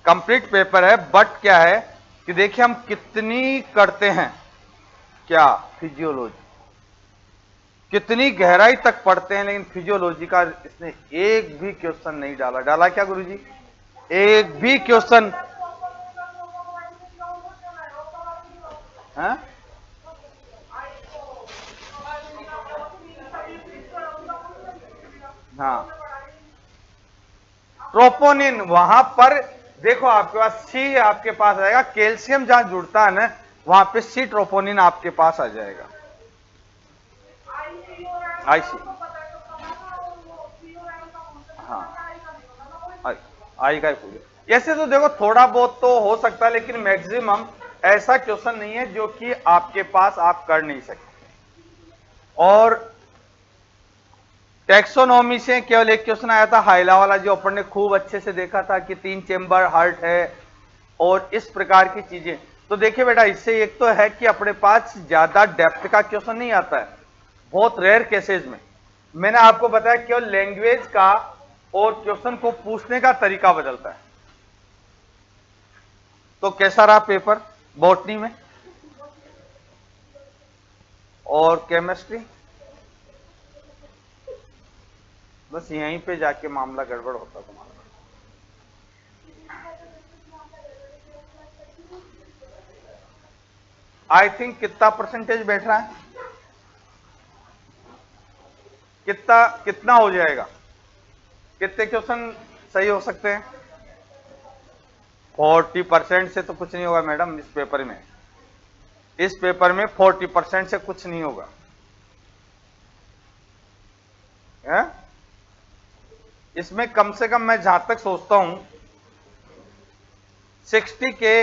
Complete paper है, but क्या है कि देखिए हम कितनी करते हैं क्या फिजियोलॉजी, कितनी गहराई तक पढ़ते हैं, लेकिन फिजियोलॉजी का इसने एक भी क्वेश्चन नहीं डाला। डाला क्या गुरुजी? एक भी क्वेश्चन है? हाँ, ट्रोपोनिन वहां पर देखो, आपके पास सी आपके पास आएगा, कैल्शियम जहां जुड़ता है ना वहां पे सी ट्रोपोनिन आपके पास आ जाएगा। आईसी, हाँ, आई का पूरे। ऐसे तो देखो थोड़ा बहुत तो हो सकता है, लेकिन मैक्सिमम ऐसा क्वेश्चन नहीं है जो कि आपके पास आप कर नहीं सकते। और टेक्सोनॉमी से केवल एक क्वेश्चन आया था हाइला वाला, जो अपन ने खूब अच्छे से देखा था कि 3 चेंबर हार्ट है और इस प्रकार की चीजें। तो देखिए बेटा, इससे एक तो है कि अपने पास ज्यादा डेप्थ का क्वेश्चन नहीं आता है, बहुत रेयर केसेस में। मैंने आपको बताया केवल लैंग्वेज का और क्वेश्चन को पूछने का तरीका बदलता है। तो कैसा रहा पेपर बॉटनी में और केमिस्ट्री? बस यहीं पे जाके मामला गड़बड़ होता तुम्हारा। आई थिंक कितना परसेंटेज बैठ रहा है? कितना कितना हो जाएगा? कितने क्वेश्चन सही हो सकते हैं? 40% से तो कुछ नहीं होगा मैडम इस पेपर में। इस पेपर में 40% से कुछ नहीं होगा है? इसमें कम से कम मैं जहां तक सोचता हूं 60 के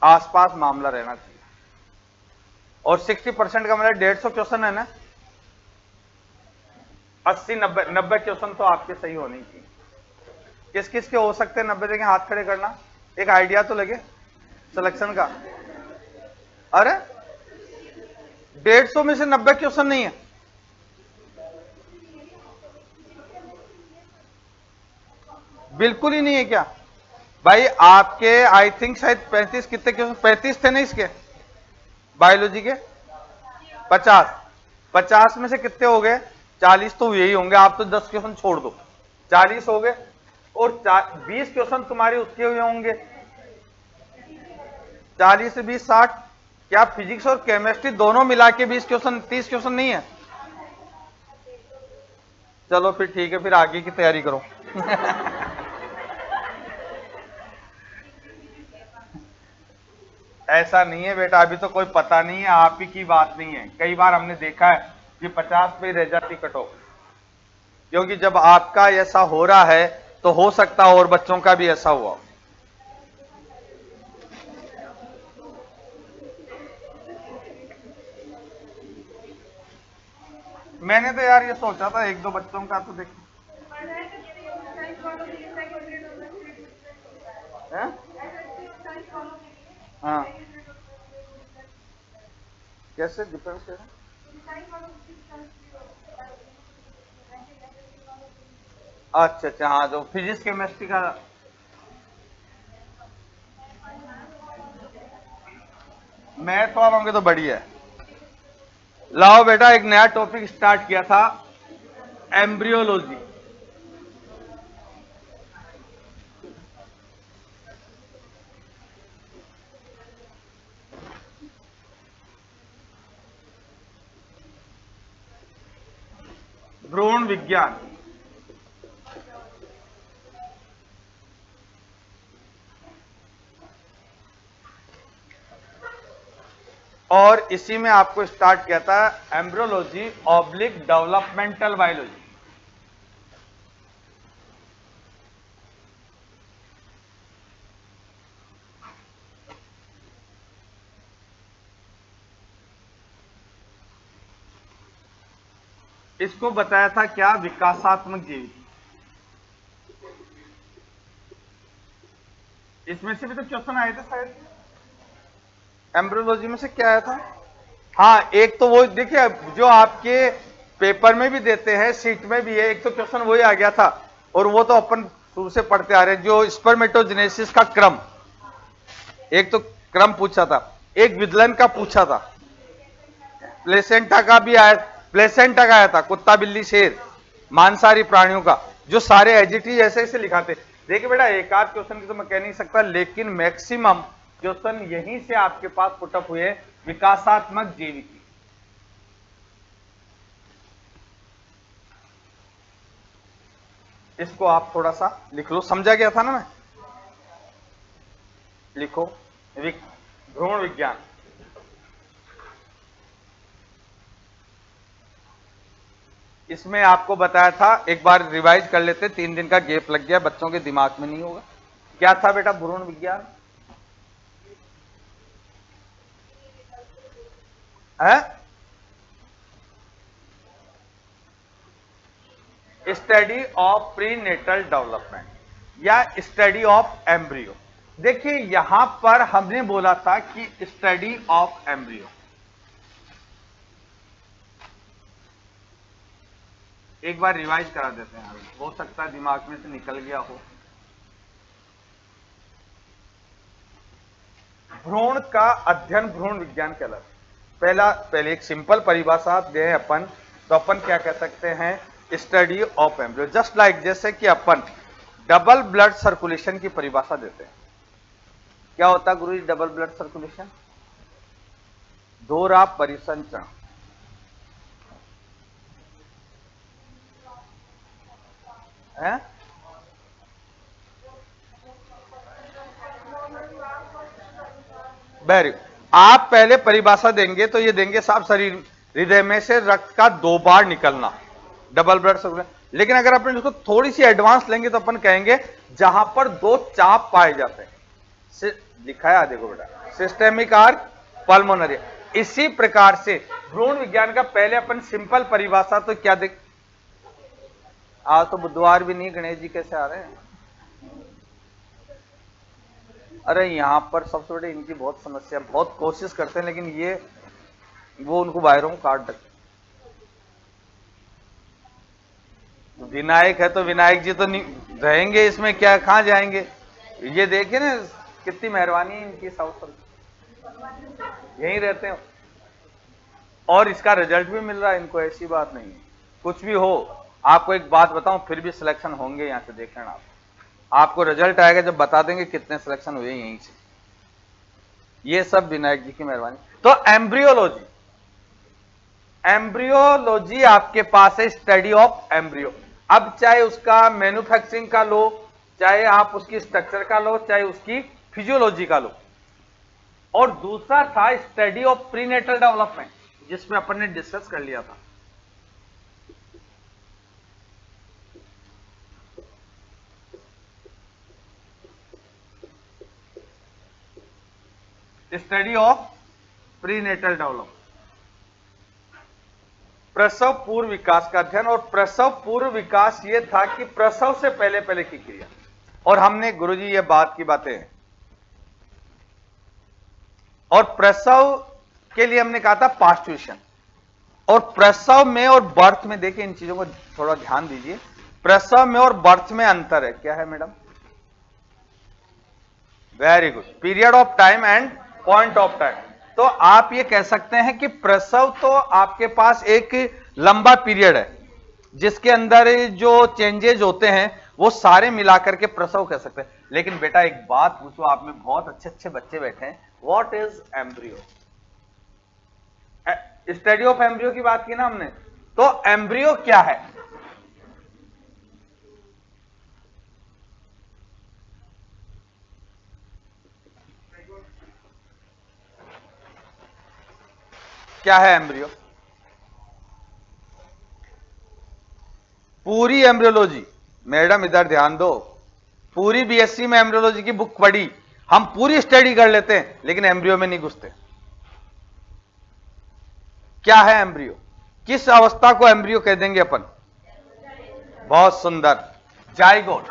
आसपास मामला रहना चाहिए। और 60% का मतलब 150 क्वेश्चन है ना, 80-90 क्वेश्चन तो आपके सही होने चाहिए। किस किस के हो सकते हैं 90? देखें, हाथ खड़े करना, एक आइडिया तो लगे सिलेक्शन का। अरे 150 में से 90 क्वेश्चन नहीं है? बिल्कुल ही नहीं है क्या भाई? आपके आई थिंक शायद 35, कितने क्वेश्चन 35 थे ना इसके बायोलॉजी के? 50 में से कितने हो गए? 40 तो यही होंगे। आप तो 10 क्वेश्चन छोड़ दो, 40 हो गए। और 20 क्वेश्चन तुम्हारे उसके हुए होंगे, 40 से 20 60। क्या फिजिक्स और केमिस्ट्री दोनों मिला के 20 क्वेश्चन 30 क्वेश्चन नहीं है? चलो फिर ठीक है, फिर आगे की तैयारी करो। ऐसा नहीं है बेटा, अभी तो कोई पता नहीं है, आप ही की बात नहीं है। कई बार हमने देखा है कि 50 पे रह जाती कट ऑफ, क्योंकि जब आपका ऐसा हो रहा है तो हो सकता है और बच्चों का भी ऐसा हुआ। मैंने तो यार ये सोचा था एक दो बच्चों का तो देखो है? हाँ, कैसे डिफरेंस है? अच्छा अच्छा, हाँ, जो फिजिक्स केमिस्ट्री का। मैथ वालों के तो बढ़िया है। लाओ बेटा, एक नया टॉपिक स्टार्ट किया था, एम्ब्रियोलॉजी। भ्रूण विज्ञान। और इसी में आपको स्टार्ट किया था एम्ब्रियोलॉजी ऑब्लिक डेवलपमेंटल बायोलॉजी। इसको बताया था क्या? विकासात्मक जीव। इसमें से भी तो क्वेश्चन आए थे शायद, एम्ब्रियोलॉजी में से क्या आया था? हाँ, एक तो वो देखिए जो आपके पेपर में भी देते हैं, सीट में भी है, एक तो क्वेश्चन वही आ गया था। और वो तो अपन शुरू से पढ़ते आ रहे हैं, जो स्पर्मेटोजेनेसिस का क्रम, एक तो क्रम पूछा था, एक विदलन का पूछा था, प्लेसेंटा का भी आया, प्लेसेंटा का आया था, कुत्ता बिल्ली शेर मांसाहारी प्राणियों का, जो सारे एजिटी ऐसे ऐसे लिखाते। देखिए बेटा एक आध क्वेश्चन की तो मैं कह नहीं सकता, लेकिन मैक्सिमम क्वेश्चन यहीं से आपके पास पुटअप हुए, विकासात्मक जीविकी। इसको आप थोड़ा सा लिख लो, समझा गया था ना मैं, लिखो भ्रूण विज्ञान। इसमें आपको बताया था, एक बार रिवाइज कर लेते, 3 दिन का गैप लग गया, बच्चों के दिमाग में नहीं होगा। क्या था बेटा भ्रूण विज्ञान? है स्टडी ऑफ प्रीनेटल डेवलपमेंट या स्टडी ऑफ एम्ब्रियो। देखिए यहां पर हमने बोला था कि स्टडी ऑफ एम्ब्रियो, एक बार रिवाइज करा देते हैं, हो सकता है दिमाग में से निकल गया हो। भ्रूण का अध्ययन भ्रूण विज्ञान कहलाता है। पहले एक सिंपल परिभाषा दें अपन, तो अपन क्या कह सकते हैं, study of embryo. Just like जैसे कि अपन डबल ब्लड सर्कुलेशन की परिभाषा देते हैं। क्या होता है गुरु जी डबल ब्लड सर्कुलेशन? दोहरा परिसंचरण। है वेरी, आप पहले परिभाषा देंगे तो ये देंगे साफ शरीर, हृदय में से रक्त का 2 बार निकलना, डबल ब्लड सर्कुलेशन। लेकिन अगर अपन इसको थोड़ी सी एडवांस लेंगे तो अपन कहेंगे जहां पर 2 चाप पाए जाते हैं, लिखा है देखो बेटा, सिस्टेमिक आर्क, पल्मोनरी। इसी प्रकार से भ्रूण विज्ञान का पहले अपन सिंपल परिभाषा तो क्या देख, आज तो बुधवार भी नहीं, गणेश जी कैसे आ रहे हैं? अरे यहां पर सबसे बड़ी इनकी बहुत समस्या, बहुत कोशिश करते हैं लेकिन ये वो उनको बाहरों काट रखते। विनायक है तो विनायक जी तो नहीं रहेंगे इसमें, क्या कहां जाएंगे? ये देखिए ना कितनी मेहरबानी है इनकी, साउथ यहीं रहते हैं और इसका रिजल्ट भी मिल रहा है इनको, ऐसी बात नहीं है। कुछ भी हो, आपको एक बात बताऊं, फिर भी सिलेक्शन होंगे यहां से, देख लेना आपको रिजल्ट आएगा जब बता देंगे कितने सिलेक्शन हुए यहीं से। ये सब विनायक जी की मेहरबानी। तो एम्ब्रियोलॉजी, एम्ब्रियोलॉजी आपके पास है स्टडी ऑफ एम्ब्रियो। अब चाहे उसका मैन्युफैक्चरिंग का लो, चाहे आप उसकी स्ट्रक्चर का लो, चाहे उसकी फिजियोलॉजी का लो। और दूसरा था स्टडी ऑफ प्रीनेटल डेवलपमेंट, जिसमें अपन ने डिस्कस कर लिया था। स्टडी ऑफ प्रीनेटल डेवलपमेंट, प्रसव पूर्व विकास का अध्ययन। और प्रसव पूर्व विकास यह था कि प्रसव से पहले पहले की क्रिया। और हमने गुरुजी ये बात की बातें, और प्रसव के लिए हमने कहा था पास्चुएशन। और प्रसव में और बर्थ में, देखिए इन चीजों को थोड़ा ध्यान दीजिए, प्रसव में और बर्थ में अंतर है। क्या है madam? Very good, period of time and point of time. तो आप ये कह सकते हैं कि प्रसव तो आपके पास एक लंबा पीरियड है जिसके अंदर जो चेंजेज होते हैं वो सारे मिलाकर के प्रसव कह सकते हैं। लेकिन बेटा एक बात पूछो, आप में बहुत अच्छे अच्छे बच्चे बैठे हैं, what is embryo? Study of embryo की बात की ना हमने, तो एम्ब्रियो क्या है? क्या है एम्ब्रियो? पूरी एम्ब्रियोलॉजी, मैडम इधर ध्यान दो, पूरी बीएससी में एम्ब्रियोलॉजी की बुक पढ़ी, हम पूरी स्टडी कर लेते हैं लेकिन एम्ब्रियो में नहीं घुसते। क्या है एम्ब्रियो? किस अवस्था को एम्ब्रियो कह देंगे अपन? बहुत सुंदर, जाइगोट।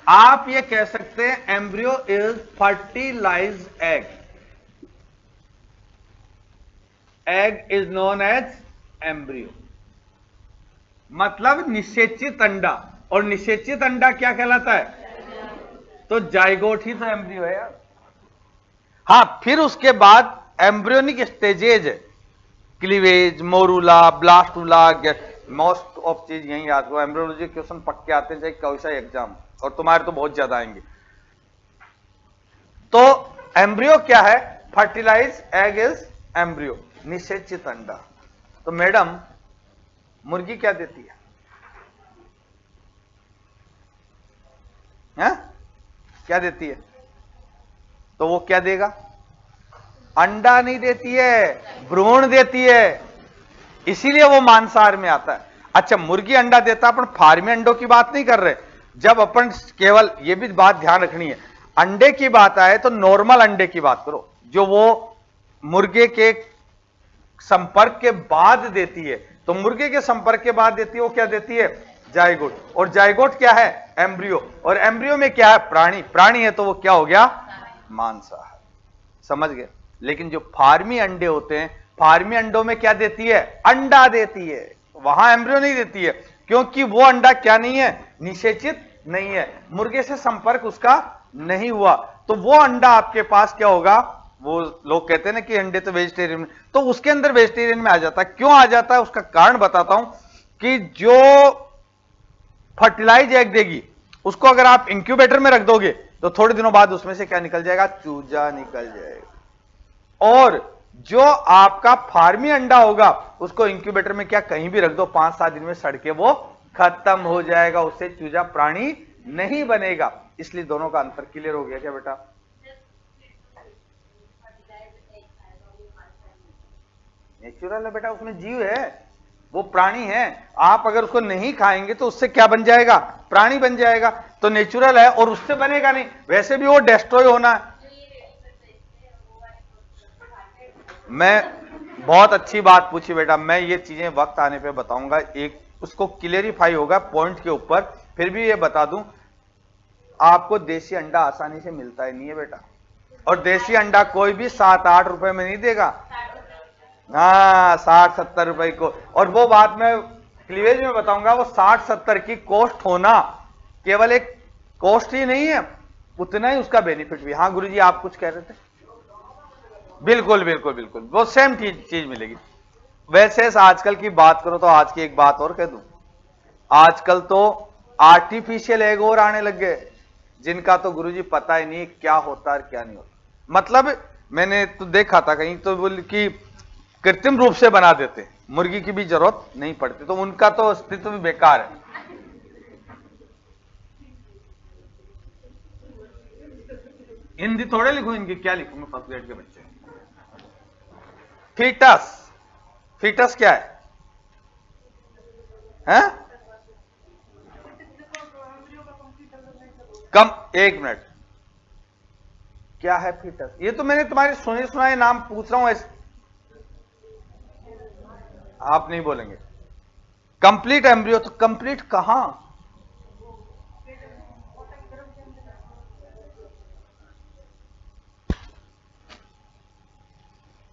आप ये कह सकते हैं embryo is fertilised egg, egg is known as embryo, मतलब निषेचित अंडा। और निषेचित अंडा क्या कहलाता है? तो जाइगोट ही तो एम्ब्रियो है यार। हाँ, फिर उसके बाद एम्ब्रियोनिक स्टेजेज है, cleavage, morula, blastula, most of चीज यही याद करो। एम्ब्रियोलॉजी क्वेश्चन पक्के आते हैं चाहे कोई सा एग्जाम, और तुम्हारे तो बहुत ज्यादा आएंगे। तो एम्ब्रियो क्या है? फर्टिलाइज एग इज एम्ब्रियो, निषेचित अंडा। तो मैडम मुर्गी क्या देती है? हैं? क्या देती है? तो वो क्या देगा? अंडा नहीं देती है, भ्रूण देती है, इसीलिए वो मांसाहार में आता है। अच्छा, मुर्गी अंडा देता, अपन फार्मी अंडों की बात नहीं कर रहे। जब अपन केवल ये भी बात ध्यान रखनी है, अंडे की बात आए तो नॉर्मल अंडे की बात करो, जो वो मुर्गे के संपर्क के बाद देती है। तो मुर्गे के संपर्क के बाद देती है, वो क्या देती है? जाइगोट। और जाइगोट क्या है? एम्ब्रियो। और एम्ब्रियो में क्या है? प्राणी। प्राणी है तो वो क्या हो गया? मांसाहार। समझ गए? लेकिन जो फार्मी अंडे होते हैं, फार्मी अंडों में क्या देती है? अंडा देती है, वहां एम्ब्रियो नहीं देती है, क्योंकि वो अंडा क्या नहीं है? निषेचित नहीं है, मुर्गे से संपर्क उसका नहीं हुआ। तो वो अंडा आपके पास क्या होगा? वो लोग कहते हैं ना कि अंडे तो वेजिटेरियन में, तो उसके अंदर वेजिटेरियन में आ जाता है। क्यों आ जाता है? उसका कारण बताता हूं कि जो फर्टिलाइज एग देगी, उसको अगर आप इंक्यूबेटर में रख दोगे तो थोड़े दिनों बाद उसमें से क्या निकल जाएगा? चूजा निकल जाएगा। और जो आपका फार्मी अंडा होगा, उसको इंक्यूबेटर में क्या कहीं भी रख दो, 5-7 दिन में सड़ के वो खत्म हो जाएगा, उससे चूजा प्राणी नहीं बनेगा। इसलिए दोनों का अंतर क्लियर हो गया क्या बेटा? नेचुरल है बेटा, उसमें जीव है, वो प्राणी है। आप अगर उसको नहीं खाएंगे तो उससे क्या बन जाएगा? प्राणी बन जाएगा। तो नेचुरल है और उससे बनेगा नहीं, वैसे भी वो डिस्ट्रॉय होना है। मैं बहुत अच्छी बात पूछी बेटा, मैं ये चीजें वक्त आने पे बताऊंगा, एक उसको क्लियरिफाई होगा पॉइंट के ऊपर। फिर भी ये बता दूं, आपको देसी अंडा आसानी से मिलता ही नहीं है बेटा, और देसी अंडा कोई भी 7-8 रुपए में नहीं देगा। हाँ, 60-70 रुपए को। और वो बात मैं क्लीवेज में बताऊंगा, वो 60-70 की कॉस्ट होना केवल एक कॉस्ट ही नहीं है, उतना ही उसका बेनिफिट भी। हाँ गुरुजी, आप कुछ कह रहे थे? बिल्कुल बिल्कुल बिल्कुल, वो सेम चीज मिलेगी। वैसे आजकल की बात करो तो आज की एक बात और कह दूं, आजकल तो आर्टिफिशियल एग और आने लग गए, जिनका तो गुरुजी पता ही नहीं क्या होता है क्या नहीं होता। मतलब मैंने तो देखा था कहीं तो बोल कि कृत्रिम रूप से बना देते, मुर्गी की भी जरूरत नहीं पड़ती, तो उनका तो अस्तित्व भी बेकार है। हिंदी थोड़े लिखूं, इनकी क्या लिखूं मैं? फर्स्ट ग्रेड के बच्चे। फीटस, फीटस क्या है? हैं? कम, एक मिनट, क्या है फीटस? ये तो मैंने तुम्हारे सुने सुनाए नाम पूछ रहा हूं ऐसे, आप नहीं बोलेंगे। कंप्लीट एम्ब्रियो, तो कंप्लीट कहां?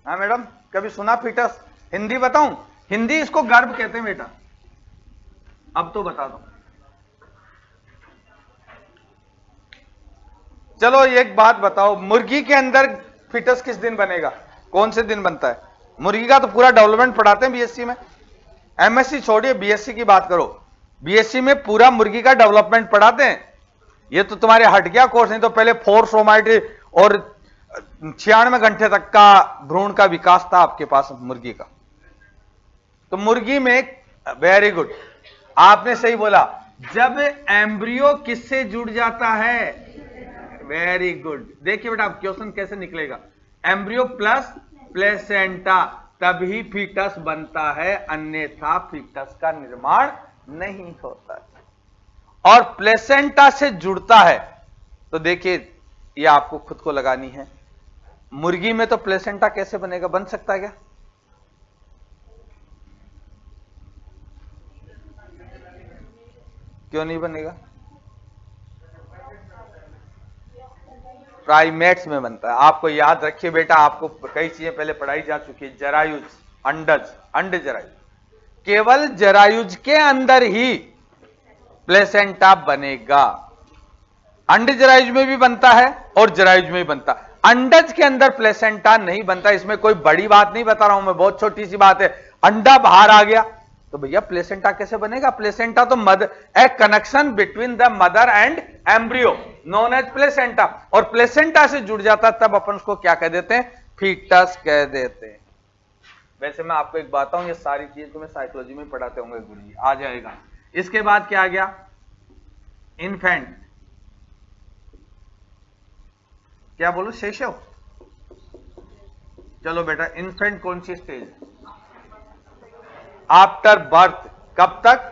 हाँ मैडम, कभी सुना फीटस? हिंदी बताऊं? हिंदी इसको गर्भ कहते हैं बेटा। अब तो बता दो। चलो एक बात बताओ, मुर्गी के अंदर फीटस किस दिन बनेगा? कौन से दिन बनता है? मुर्गी का तो पूरा डेवलपमेंट पढ़ाते हैं बीएससी में। एमएससी छोड़िए, बीएससी की बात करो। बीएससी में पूरा मुर्गी का डेवलपमेंट पढ़ाते हैं। ये तो तुम्हारे हट गया कोर्स, नहीं तो पहले 4 सोमाइट और 96 घंटे तक का भ्रूण का विकास था आपके पास मुर्गी का। तो मुर्गी में, वेरी गुड, आपने सही बोला, जब एम्ब्रियो किससे जुड़ जाता है? Very good. देखिए बेटा, अब क्वेश्चन कैसे निकलेगा? एम्ब्रियो प्लस प्लेसेंटा, तभी फीटस बनता है, अन्यथा फीटस का निर्माण नहीं होता है। और प्लेसेंटा से जुड़ता है, तो देखिए ये आपको खुद को लगानी है। मुर्गी में तो प्लेसेंटा कैसे बनेगा? बन सकता है क्या? क्यों नहीं बनेगा? प्राइमेट्स में बनता है। आपको याद रखिए बेटा, आपको कई चीजें पहले पढ़ाई जा चुकी है। जरायुज, अंडज, अंड जरायुज, केवल जरायुज के अंदर ही प्लेसेंटा बनेगा। अंड जरायुज में भी बनता है और जरायुज में भी बनता है। अंडज के अंदर प्लेसेंटा नहीं बनता। इसमें कोई बड़ी बात नहीं बता रहा हूं मैं, बहुत छोटी सी बात है। अंडा बाहर आ गया तो भैया प्लेसेंटा कैसे बनेगा? प्लेसेंटा तो a connection between the mother and embryo known as placenta, और प्लेसेंटा से जुड़ जाता तब अपन उसको क्या कह देते हैं? फीटस कह देते हैं। वैसे मैं आपको एक बताऊं, ये सारी चीज तुम्हें साइकोलॉजी में पढ़ाते होंगे गुरुजी, आ जाएगा। इसके बाद क्या आ गया? इन्फेंट। क्या बोलो शेषव? चलो बेटा, इन्फेंट कौन सी स्टेज? After birth. कब तक?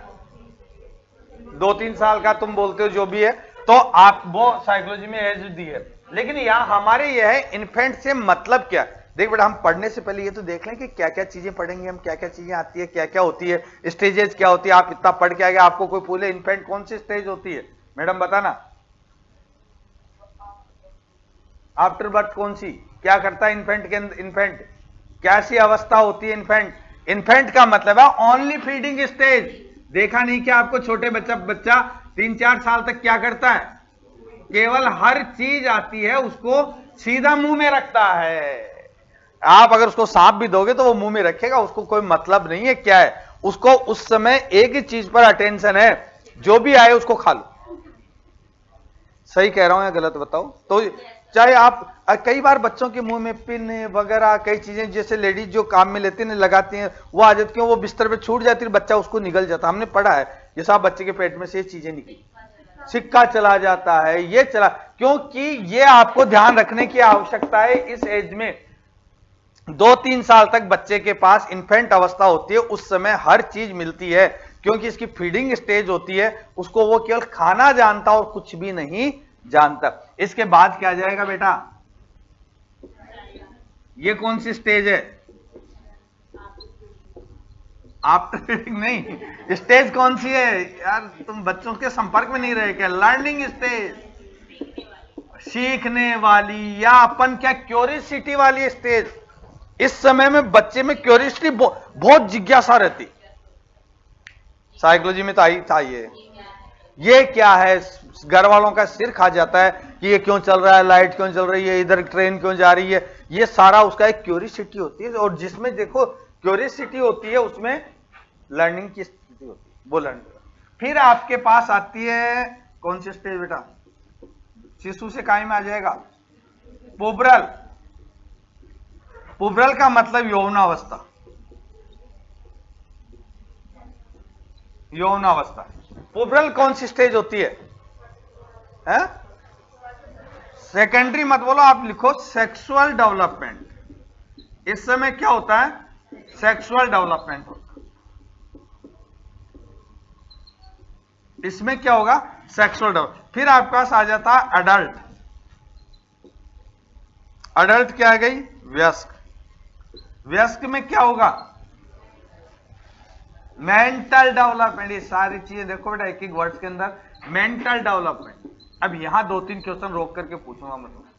2-3 साल का तुम बोलते हो जो भी है, तो आप वो साइकोलॉजी में एज दी है। लेकिन यहां हमारे यह है इन्फेंट से मतलब क्या? देख बेटा, हम पढ़ने से पहले ये तो देख लें कि क्या क्या चीजें पढ़ेंगे हम, क्या क्या चीजें आती है, क्या क्या होती है, स्टेजेस क्या होती है। आप इतना पढ़ के आ गए, आपको कोई पूछे इन्फेंट कौन सी स्टेज होती है, मैडम बताना। आफ्टर बर्थ कौन सी? क्या करता है इन्फेंट के अंदर? इन्फेंट कैसी अवस्था होती है? इन्फेंट, इन्फेंट का मतलब है ओनली फीडिंग स्टेज। देखा नहीं क्या आपको? छोटे बच्चा 3-4 साल तक क्या करता है? केवल हर चीज आती है उसको सीधा मुंह में रखता है। आप अगर उसको सांप भी दोगे तो वो मुंह में रखेगा, उसको कोई मतलब नहीं है क्या है। उसको उस समय एक ही चीज पर अटेंशन है, जो भी आए उसको खा लो। सही कह रहा हूं या गलत बताओ? तो चाहे आप कई बार बच्चों के मुंह में पिन वगैरह कई चीजें जैसे लेडीज जो काम में लेती हैं लगाती हैं, वो आदत क्यों? वो बिस्तर पे छूट जाती है, बच्चा उसको निगल जाता। हमने पढ़ा है ये सब, बच्चे के पेट में से ये चीजें निकली, सिक्का चला जाता है, ये चला। क्योंकि ये आपको ध्यान रखने की आवश्यकता है। इस एज में 2-3 साल तक बच्चे के पास इन्फेंट अवस्था होती है, उस समय हर चीज मिलती है, क्योंकि इसकी फीडिंग स्टेज होती है। उसको वो केवल खाना जानता और कुछ भी नहीं जानता। इसके बाद क्या जाएगा बेटा? ये कौन सी स्टेज है? आफ्टर नहीं, स्टेज कौन सी है यार? तुम बच्चों के संपर्क में नहीं रहे क्या? लर्निंग स्टेज, सीखने वाली, या अपन क्या क्यूरियोसिटी वाली स्टेज। इस समय में बच्चे में क्यूरियोसिटी बहुत जिज्ञासा रहती। साइकोलॉजी में तो आई था ये क्या है? घर वालों का सिर खा जाता है कि ये क्यों चल रहा है, लाइट क्यों चल रही है, इधर ट्रेन क्यों जा रही है। ये सारा उसका एक क्यूरियोसिटी होती है, और जिसमें देखो क्यूरियोसिटी होती है उसमें लर्निंग की स्थिति होती है, वो लर्निंग। फिर आपके पास आती है कौन सी स्टेज बेटा? शिशु से काय में आ जाएगा पुबरल। पुबरल का मतलब यौवनावस्था। यौवनावस्था। पुबरल कौन सी स्टेज होती है? सेकेंडरी मत बोलो, आप लिखो सेक्सुअल डेवलपमेंट। इस समय क्या होता है? सेक्सुअल डेवलपमेंट होता है। इसमें क्या होगा? Sexual development. फिर आपके पास आ जाता है अडल्ट। अडल्ट क्या आ गई? वयस्क। वयस्क में क्या होगा? Mental development. ये सारी चीजें देखो बेटा एक एक वर्ड के अंदर, मेंटल डेवलपमेंट। अब यहां 2-3 क्वेश्चन रोक करके पूछूंगा मैं तुम्हें।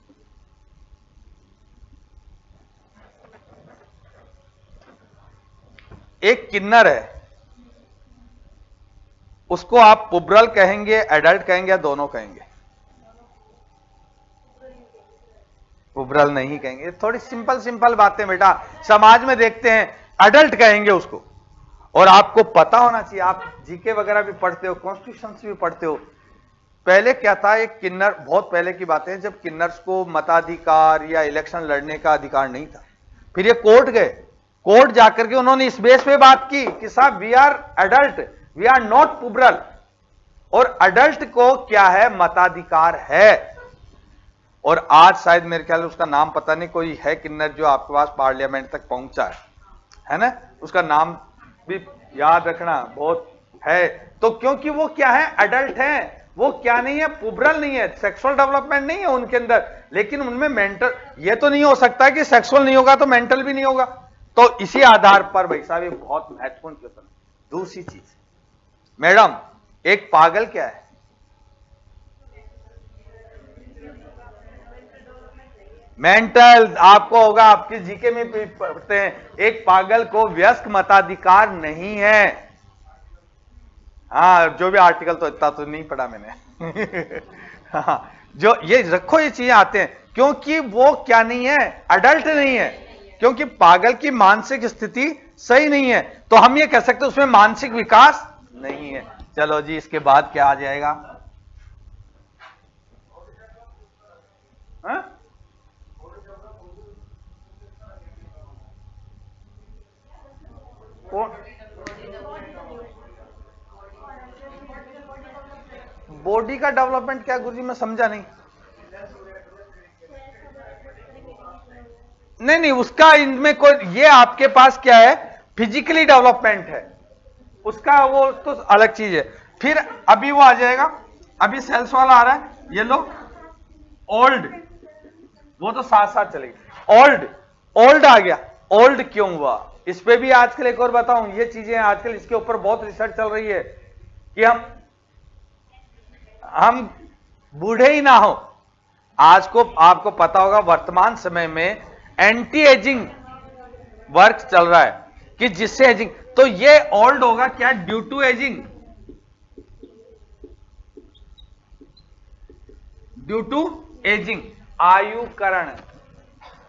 एक किन्नर है, उसको आप पुबरल कहेंगे, एडल्ट कहेंगे, या दोनों कहेंगे? पुबरल नहीं कहेंगे। थोड़ी सिंपल बातें बेटा, समाज में देखते हैं अडल्ट कहेंगे उसको। और आपको पता होना चाहिए, आप जीके वगैरह भी पढ़ते हो, कॉन्स्टिट्यूशन भी पढ़ते हो। पहले क्या था? एक किन्नर, बहुत पहले की बातें हैं जब किन्नर्स को मताधिकार या इलेक्शन लड़ने का अधिकार नहीं था। फिर ये कोर्ट गए, कोर्ट जाकर के उन्होंने इस बेस पे बात की कि साहब we are adult, we are not puberal, और अडल्ट को क्या है? मताधिकार है। और आज शायद मेरे ख्याल उसका नाम पता नहीं, कोई है किन्नर जो आपके पास पार्लियामेंट तक पहुंचा है ना? उसका नाम भी याद रखना बहुत है। तो क्योंकि वो क्या है? अडल्ट है। वो क्या नहीं है? पुबरल नहीं है, सेक्सुअल डेवलपमेंट नहीं है उनके अंदर, लेकिन उनमें मेंटल। ये तो नहीं हो सकता कि सेक्सुअल नहीं होगा तो मेंटल भी नहीं होगा। तो इसी आधार पर भाई साहब ये बहुत महत्वपूर्ण क्वेश्चन है। दूसरी चीज, मैडम एक पागल क्या है? मेंटल। आपको होगा, आपकी जीके में भी पढ़ते हैं, एक पागल को वयस्क मताधिकार नहीं है। हाँ, जो भी आर्टिकल तो इतना तो नहीं पढ़ा मैंने हाँ, जो ये रखो, ये चीजें आते हैं क्योंकि वो क्या नहीं है, अडल्ट नहीं है, क्योंकि पागल की मानसिक स्थिति सही नहीं है, तो हम ये कह सकते हैं उसमें मानसिक विकास नहीं है। चलो जी, इसके बाद क्या आ जाएगा? हा? बॉडी का डेवलपमेंट क्या गुरुजी, मैं समझा नहीं। नहीं नहीं, उसका इनमें कोई, ये आपके पास क्या है, फिजिकली डेवलपमेंट है उसका, वो तो अलग चीज है। फिर अभी वो आ जाएगा, अभी सेल्स वाला आ रहा है, ये लो ओल्ड, वो तो साथ साथ चलेगी। ओल्ड, ओल्ड आ गया। ओल्ड क्यों हुआ, इस पे भी आजकल एक और बताऊं, ये चीजें आजकल इसके ऊपर बहुत रिसर्च चल रही है कि हम बूढ़े ही ना हो। आज को आपको पता होगा वर्तमान समय में एंटी एजिंग वर्क चल रहा है कि जिससे एजिंग, तो ये ओल्ड होगा क्या, due to ageing, due to ageing, आयुकरण।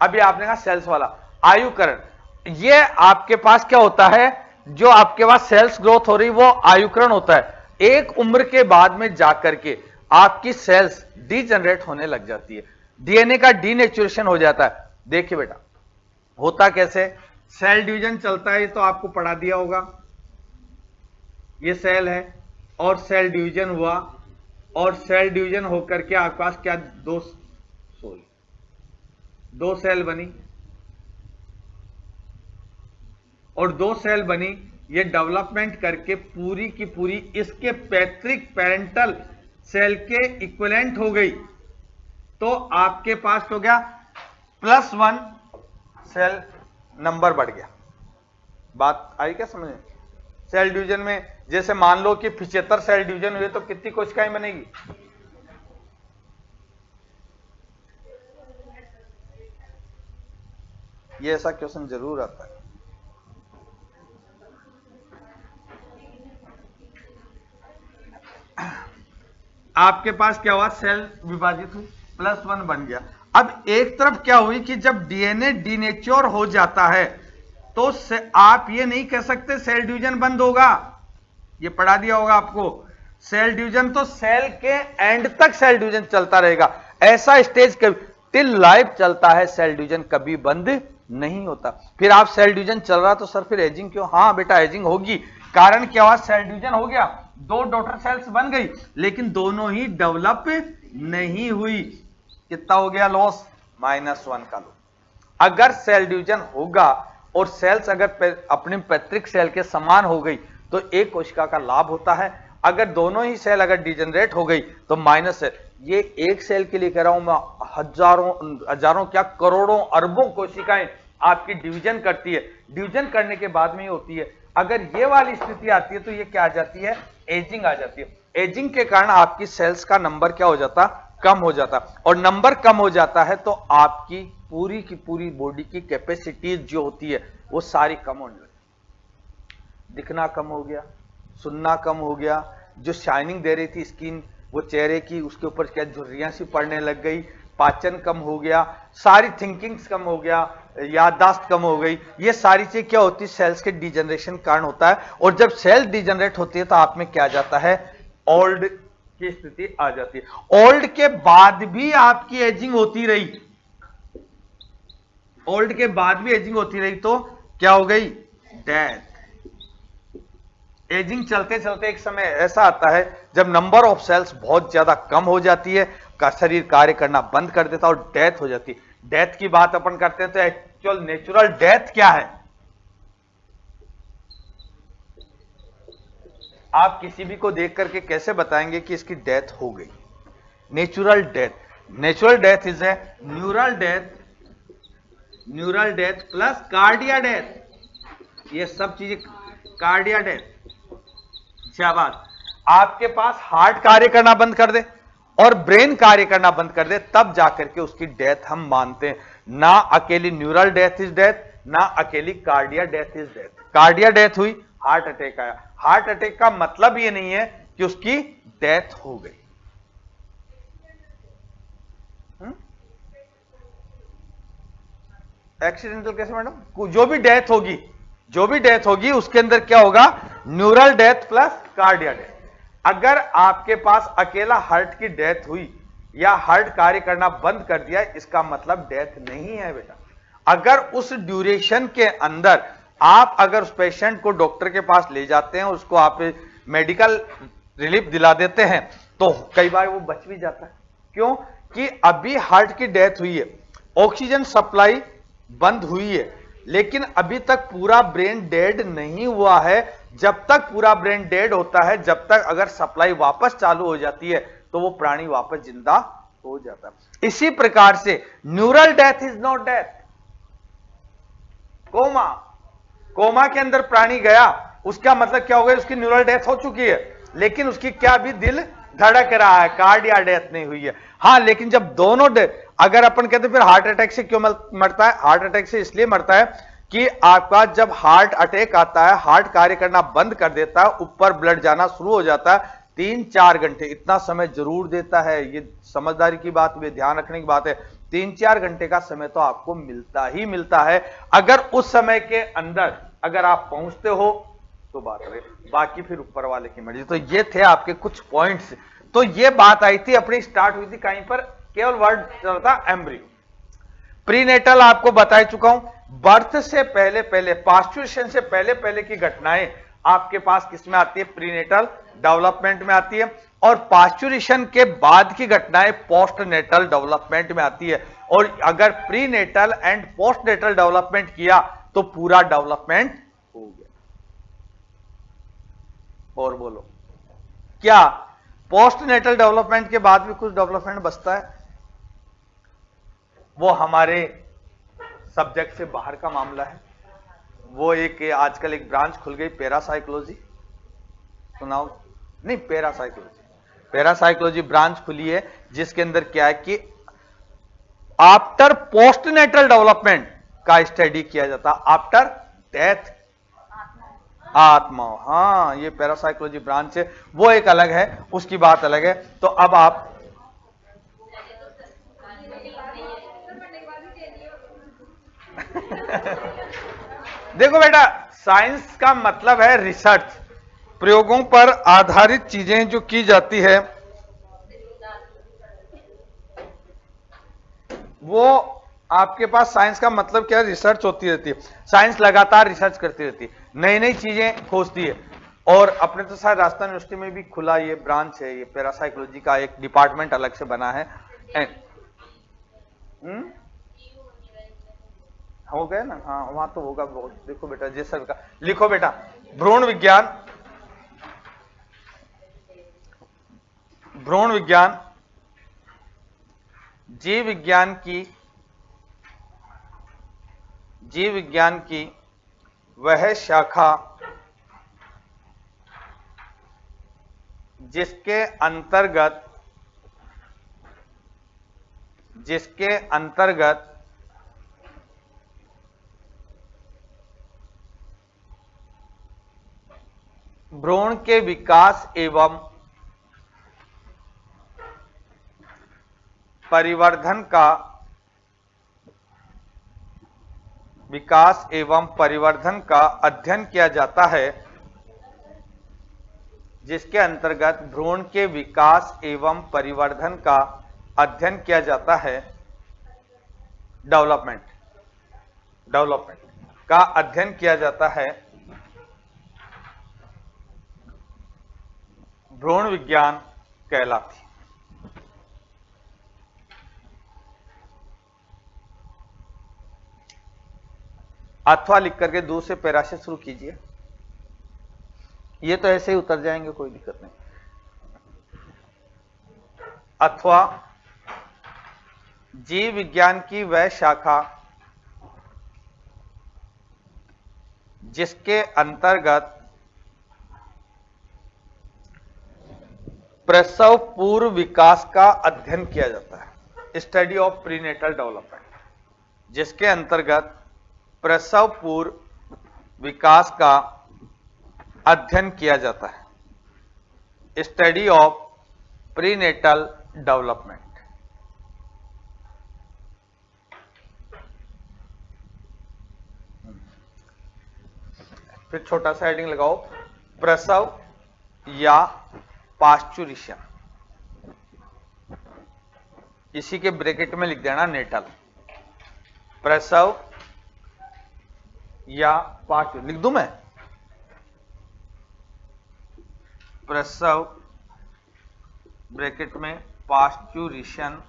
अभी आपने कहा सेल्स वाला, आयुकरण, ये आपके पास क्या होता है, जो आपके पास सेल्स ग्रोथ हो रही वो आयुकरण होता है। एक उम्र के बाद में जाकर के आपकी सेल्स डीजनरेट होने लग जाती है, डीएनए का डीनेचुरेशन हो जाता है। देखिए बेटा होता कैसे, सेल डिवीजन चलता है, ये तो आपको पढ़ा दिया होगा, ये सेल है और सेल डिवीजन हुआ, और सेल डिवीजन होकर के आपके पास क्या, दो सेल बनी, और दो सेल बनी, ये डेवलपमेंट करके पूरी की पूरी इसके पैतृक पेरेंटल सेल के इक्विवेलेंट हो गई, तो आपके पास हो गया +1 सेल नंबर बढ़ गया। बात आई क्या समझ? सेल डिवीजन में जैसे मान लो कि 75 सेल डिवीजन हुए तो कितनी कोशिकाएं बनेगी? ये ऐसा क्वेश्चन जरूर आता है। आपके पास क्या हुआ, सेल विभाजित हुई, +1 बन गया। अब एक तरफ क्या हुई कि जब डीएनए डीनेच्योर हो जाता है तो आप ये नहीं कह सकते सेल डिवीजन बंद होगा, ये पढ़ा दिया होगा आपको। सेल डिवीजन तो सेल के एंड तक सेल डिवीजन चलता रहेगा, ऐसा स्टेज टिल लाइफ चलता है, सेल डिवीजन कभी बंद नहीं होता। फिर आप सेल डिवीजन चल रहा तो सर फिर एजिंग क्यों? हाँ बेटा एजिंग होगी, कारण क्या हुआ, सेल डिवीजन हो गया, दो डॉटर सेल्स बन गई, लेकिन दोनों ही डेवलप नहीं हुई, कितना हो गया लॉस, -1 का लॉस। अगर सेल डिवीजन होगा और सेल्स अगर अपने पैतृक सेल के समान हो गई तो एक कोशिका का लाभ होता है, अगर दोनों ही सेल अगर डिजनरेट हो गई तो माइनस सेल। ये एक सेल के लिए कह रहा हूं मैं, हजारों क्या करोड़ों अरबों कोशिकाएं आपकी डिवीजन करती है, डिवीजन करने के बाद में ही होती है। अगर ये वाली स्थिति आती है तो ये क्या आ जाती है, एजिंग आ जाती है। एजिंग के कारण आपकी सेल्स का नंबर क्या हो जाता, कम हो जाता, और नंबर कम हो जाता है तो आपकी पूरी की पूरी बॉडी की कैपेसिटी जो होती है वो सारी कम होने लगती, दिखना कम हो गया, सुनना कम हो गया, जो शाइनिंग दे रही थी स्किन वो चेहरे की, उसके ऊपर क्या झुर्रियां सी पड़ने लग गई, पाचन कम हो गया, सारी थिंकिंग्स कम हो गया, याददाश्त कम हो गई। ये सारी चीज क्या होती है, सेल्स के डिजनरेशन कारण होता है, और जब सेल डिजनरेट होती है तो आप में क्या जाता है, ओल्ड की स्थिति आ जाती है। ओल्ड के बाद भी आपकी एजिंग होती रही, ओल्ड के बाद भी एजिंग होती रही तो क्या हो गई, डेथ। एजिंग चलते चलते एक समय ऐसा आता है जब नंबर ऑफ सेल्स बहुत ज्यादा कम हो जाती है, का शरीर कार्य करना बंद कर देता और डेथ हो जाती है। डेथ की बात अपन करते हैं तो एक्चुअल नेचुरल डेथ क्या है, आप किसी भी को देख करके कैसे बताएंगे कि इसकी डेथ हो गई? Natural death, natural death is a neural death, neural death plus cardiac death, ये सब चीजें कार्डिया डेथ। शाबाश, आपके पास हार्ट कार्य करना बंद कर दे और ब्रेन कार्य करना बंद कर दे तब जाकर के उसकी डेथ हम मानते हैं, ना अकेली न्यूरल डेथ इज डेथ, ना अकेली cardiac death is death. Cardiac death हुई, हार्ट अटैक आया, हार्ट अटैक का मतलब ये नहीं है कि उसकी डेथ हो गई। एक्सीडेंटल कैसे मैडम? जो भी डेथ होगी उसके अंदर क्या होगा? Neural death plus cardiac death. अगर आपके पास अकेला हार्ट की डेथ हुई या हार्ट कार्य करना बंद कर दिया, इसका मतलब डेथ नहीं है बेटा। अगर उस ड्यूरेशन के अंदर आप अगर उस पेशेंट को डॉक्टर के पास ले जाते हैं, उसको आप मेडिकल रिलीफ दिला देते हैं, तो कई बार वो बच भी जाता है। क्यों? कि अभी हार्ट की डेथ हुई है, ऑक्सीजन सप्लाई बंद हुई है, लेकिन अभी तक पूरा ब्रेन डेड नहीं हुआ है। जब तक पूरा ब्रेन डेड होता है, जब तक अगर सप्लाई वापस चालू हो जाती है, तो वो प्राणी वापस जिंदा हो जाता है। इसी प्रकार से neural death is not death. Coma के अंदर प्राणी गया, उसका मतलब क्या हो गया? उसकी न्यूरल डेथ हो चुकी है, लेकिन उसकी क्या अभी दिल धड़क रहा है, कार्डिया डेथ नहीं हुई है। हाँ, लेकिन जब दोनों अगर अपन कहते फिर हार्ट अटैक से क्यों मरता है? हार्ट अटैक से इसलिए मरता है कि आपका जब हार्ट अटैक आता है, हार्ट कार्य करना बंद कर देता है, ऊपर ब्लड जाना शुरू हो जाता है, 3-4 घंटे, इतना समय जरूर देता है। ये समझदारी की बात, ये ध्यान रखने की बात है। 3-4 घंटे का समय तो आपको मिलता ही मिलता है। अगर उस समय के अंदर अगर आप पहुंचते हो तो बात है, बाकी फिर ऊपर वाले की मर्जी। तो ये थे आपके कुछ पॉइंट्स। तो ये बात आई थी, अपनी स्टार्ट हुई थी कहीं पर, केवल वर्ड चल था एम्ब्रियो। प्रीनेटल आपको बता चुका हूं, बर्थ से पहले पहले, पास्चुरेशन से पहले पहले की घटनाएं आपके पास किसमें आती है? प्रीनेटल डेवलपमेंट में आती है। और पास्चुरेशन के बाद की घटनाएं पोस्टनेटल डेवलपमेंट में आती है। और अगर प्रीनेटल एंड पोस्टनेटल डेवलपमेंट किया तो पूरा डेवलपमेंट हो गया। और बोलो, क्या पोस्टनेटल डेवलपमेंट के बाद भी कुछ डेवलपमेंट बचता है? वो हमारे सब्जेक्ट से बाहर का मामला है। वो एक आजकल एक ब्रांच खुल गई, पैरासाइकोलॉजी, सुनाओ? नहीं, पैरासाइकोलॉजी ब्रांच खुली है, जिसके अंदर क्या है कि आफ्टर पोस्टनेटल डेवलपमेंट का स्टडी किया जाता है, आफ्टर डेथ आत्मा। हाँ, ये पैरासाइकोलॉजी ब्रांच है, वो एक अलग है, उसकी बात अलग है। तो अब आप देखो बेटा, साइंस का मतलब है रिसर्च, प्रयोगों पर आधारित चीजें जो की जाती है, वो आपके पास साइंस का मतलब क्या है? रिसर्च होती रहती है। साइंस लगातार रिसर्च करती रहती है, नई नई चीजें खोजती है। और अपने तो शायद राजस्थान यूनिवर्सिटी में भी खुला ये ब्रांच है, ये पैरासाइकोलॉजी का एक डिपार्टमेंट अलग से बना है। हो गया ना? हाँ, वहां तो होगा बहुत। देखो बेटा, जैसा का लिखो बेटा, भ्रूण विज्ञान, भ्रूण विज्ञान जीव विज्ञान की वह शाखा जिसके अंतर्गत भ्रूण के विकास एवं परिवर्धन का अध्ययन किया जाता है, जिसके अंतर्गत भ्रूण के विकास एवं परिवर्धन का अध्ययन किया जाता है, डेवलपमेंट का अध्ययन किया जाता है, भ्रूण विज्ञान कहलाती। अथवा लिख करके दूसरे पैरा से शुरू कीजिए। ये तो ऐसे ही उतर जाएंगे, कोई दिक्कत नहीं। अथवा जीव विज्ञान की वह शाखा जिसके अंतर्गत प्रसव पूर्व विकास का अध्ययन किया जाता है, स्टडी ऑफ प्रीनेटल डेवलपमेंट, जिसके अंतर्गत प्रसव पूर्व विकास का अध्ययन किया जाता है, स्टडी ऑफ प्रीनेटल डेवलपमेंट। फिर छोटा सा हेडिंग लगाओ, प्रसव या पास्चुरेशन, इसी के ब्रैकेट में लिख देना नेटल। प्रसव या पास्चुरेशन लिख दूं मैं, प्रसव ब्रैकेट में पास्चुरेशन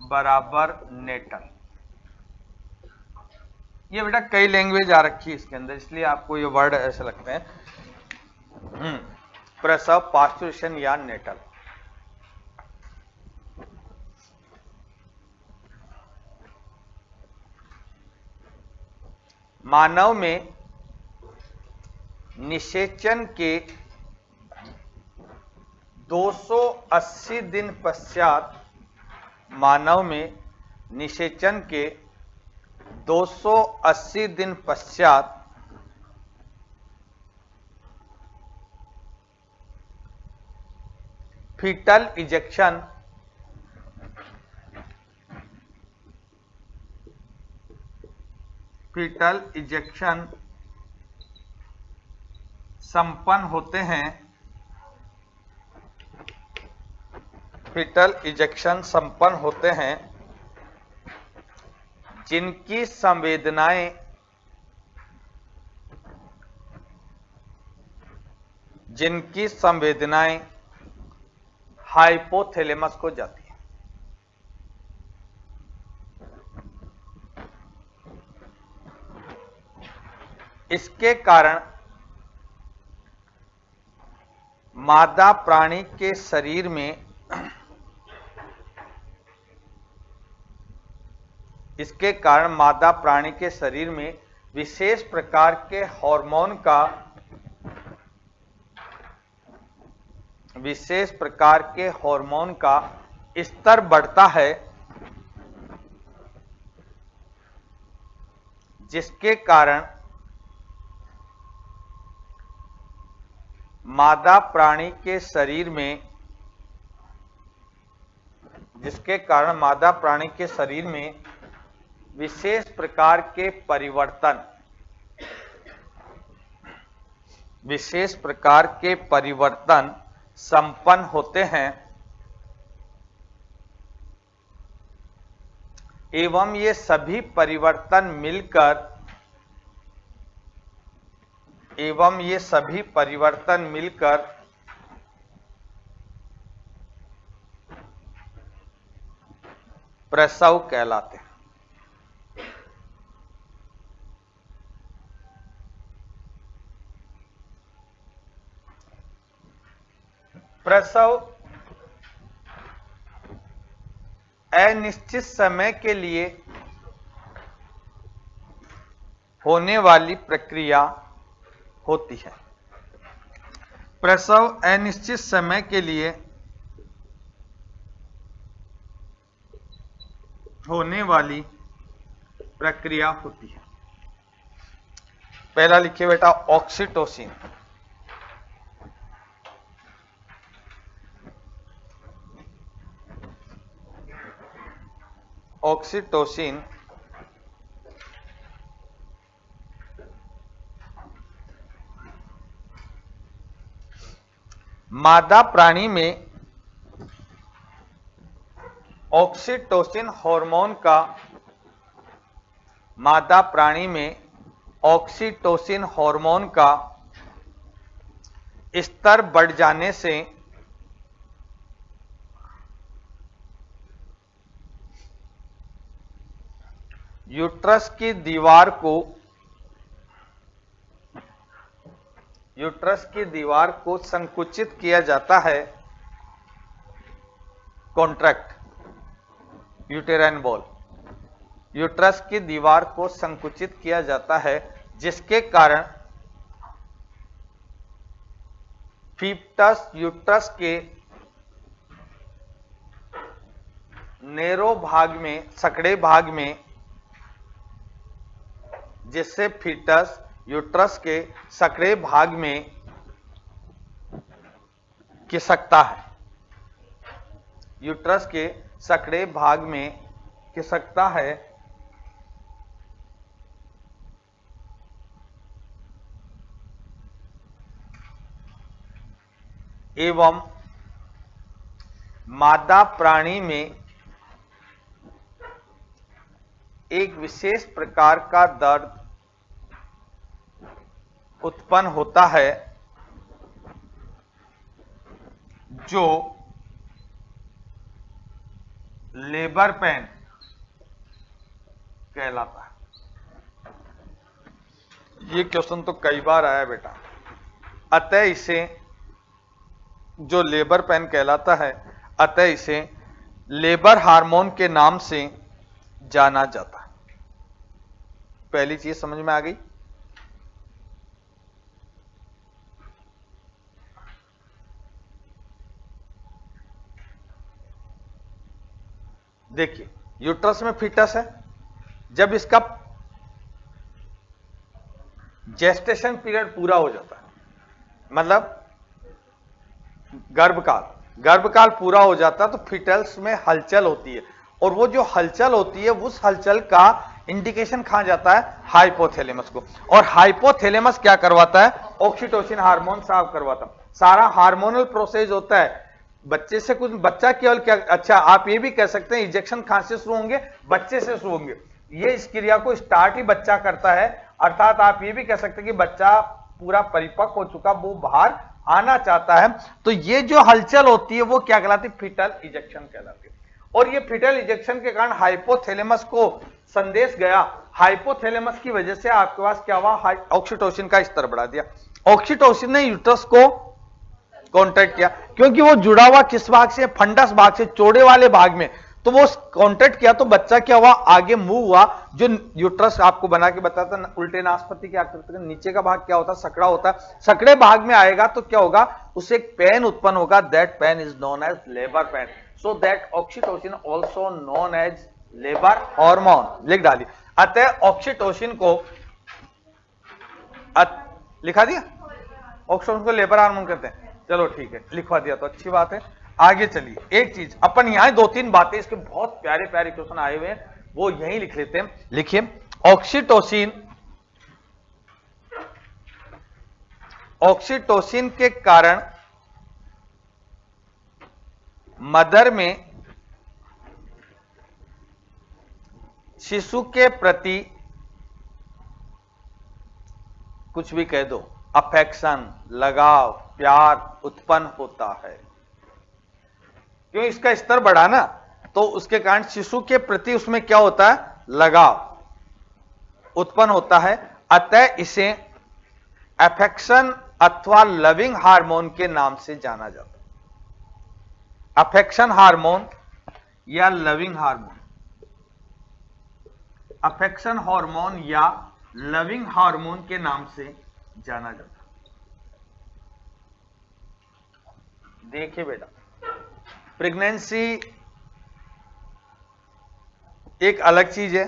बराबर नेटल। ये बेटा कई लैंग्वेज आ रखी है इसके अंदर, इसलिए आपको ये वर्ड ऐसे लगते हैं। प्रसव, पास्चुरेशन या नेटल। मानव में निषेचन के 280 दिन पश्चात, मानव में निषेचन के 280 दिन पश्चात फीटल इजेक्शन संपन्न होते हैं। फीटल इजेक्शन संपन्न होते हैं जिनकी संवेदनाएं हाइपोथैलेमस को जाती है। इसके कारण मादा प्राणी के शरीर में विशेष प्रकार के हार्मोन का स्तर बढ़ता है, जिसके कारण मादा प्राणी के शरीर में विशेष प्रकार के परिवर्तन संपन्न होते हैं एवं ये सभी परिवर्तन मिलकर प्रसव कहलाते हैं। प्रसव अनिश्चित समय के लिए होने वाली प्रक्रिया होती है। प्रसव अनिश्चित समय के लिए होने वाली प्रक्रिया होती है। पहला लिखिए बेटा ऑक्सीटोसिन। ऑक्सीटोसिन मादा प्राणी में ऑक्सीटोसिन हार्मोन का स्तर बढ़ जाने से यूट्रस की दीवार को संकुचित किया जाता है, कॉन्ट्रैक्ट यूटेराइन वॉल। यूट्रस की दीवार को संकुचित किया जाता है, जिसके कारण फीटस यूट्रस के नैरो भाग में, सकड़े भाग में, जिससे फीटस यूट्रस के सकड़े भाग में खिसकता है। यूट्रस के सकड़े भाग में खिसकता है एवं मादा प्राणी में एक विशेष प्रकार का दर्द उत्पन्न होता है जो लेबर पेन कहलाता है। ये क्वेश्चन तो कई बार आया बेटा। अतः इसे जो लेबर पेन कहलाता है, अतः इसे लेबर हार्मोन के नाम से जाना जाता है। पहली चीज समझ में आ गई। देखिए, यूट्रस में फीटस है। जब इसका जेस्टेशन पीरियड पूरा हो जाता है, मतलब गर्भकाल पूरा हो जाता है, तो फीटल्स में हलचल होती है, और वो जो हलचल होती है, उस हलचल का इंडिकेशन कहां जाता है? हाइपोथैलेमस को। और हाइपोथैलेमस क्या करवाता है? ऑक्सीटोसिन हार्मोन साफ करवाता है। सारा हार्मोनल प्रोसेस होता है। बच्चे से कुछ, बच्चा केवल क्या, अच्छा आप ये भी कह सकते हैं इंजेक्शन कहां से शुरू होंगे? बच्चे से शुरू होंगे। ये इस क्रिया को स्टार्ट ही बच्चा करता है, अर्थात आप ये भी कह सकते हैं कि बच्चा पूरा परिपक्व हो चुका, वो बाहर आना चाहता है। तो ये जो हलचल होती है वो क्या कहलाती है? फीटल इजेक्शन कहलाती है। और ये फीटल इजेक्शन के कारण हाइपोथैलेमस को संदेश गया। हाइपोथैलेमस की वजह से आपके पास क्या हुआ? ऑक्सीटोसिन का स्तर बढ़ा दिया। ऑक्सीटोसिन ने यूट्रस को कॉन्ट्रैक्ट किया, क्योंकि वो जुड़ा हुआ किस भाग से? फंडस भाग से, चौड़े वाले भाग में। तो वो कॉन्ट्रैक्ट किया तो बच्चा क्या हुआ? आगे मूव हुआ। जो यूट्रस आपको बना के बताता है उल्टे नासपति की आकृति का नीचे का भाग क्या होता है? सकड़ा होता है। सकड़े भाग में आएगा तो क्या होगा? उसे एक पेन उत्पन्न होगा। That pain is known as labour pain. So that oxytocin also known as labour hormone. लिख डालिए। अतः ऑक्सीटोसिन को लिखा दिया, ऑक्सीटोसिन को लेबर हार्मोन कहते हैं। चलो ठीक है, लिखवा दिया तो अच्छी बात है। आगे चलिए, एक चीज अपन यहां दो तीन बातें, इसके बहुत प्यारे प्यारे क्वेश्चन आए हुए हैं, वो यहीं लिख लेते हैं। लिखिए, ऑक्सीटोसिन के कारण मदर में शिशु के प्रति कुछ भी कह दो, अफेक्शन, लगाव, प्यार उत्पन्न होता है। क्यों? इसका स्तर बढ़ा ना, तो उसके कारण शिशु के प्रति उसमें क्या होता है? लगाव उत्पन्न होता है। अतः इसे अफेक्शन अथवा लविंग हार्मोन के नाम से जाना जाता है। अफेक्शन हार्मोन या लविंग हार्मोन, अफेक्शन हार्मोन या लविंग हार्मोन के नाम से जाना जाता है। देखिए बेटा, प्रेगनेंसी एक अलग चीज है,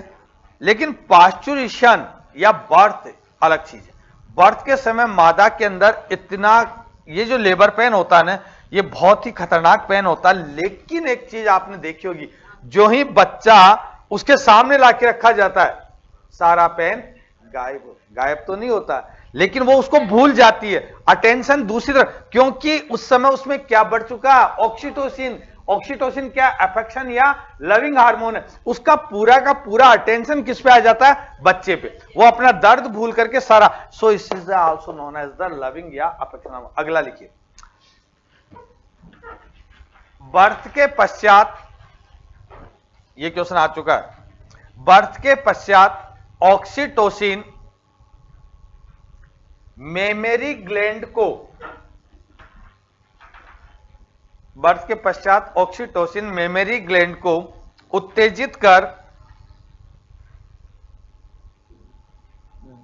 लेकिन पास्चुरेशन या बर्थ अलग चीज है। बर्थ के समय मादा के अंदर इतना, ये जो लेबर पेन होता है ना, ये बहुत ही खतरनाक पेन होता है। लेकिन एक चीज आपने देखी होगी, जो ही बच्चा उसके सामने लाके रखा जाता है, सारा पेन गायब तो नहीं होता, लेकिन वो उसको भूल जाती है। अटेंशन दूसरी तरफ, क्योंकि उस समय उसमें क्या बढ़ चुका? ऑक्सीटोसिन। ऑक्सीटोसिन क्या? अफेक्शन या लविंग हार्मोन है। उसका पूरा का पूरा अटेंशन किस पे आ जाता है? बच्चे पे। वो अपना दर्द भूल करके सारा, so this is also known as the loving या अफेक्शन। अगला लिखिए, बर्थ के पश्चात, ये क्वेश्चन आ चुका है। बर्थ के पश्चात ऑक्सीटोसिन मेमरी ग्लैंड को, बर्थ के पश्चात ऑक्सीटोसिन मेमरी ग्लैंड को उत्तेजित कर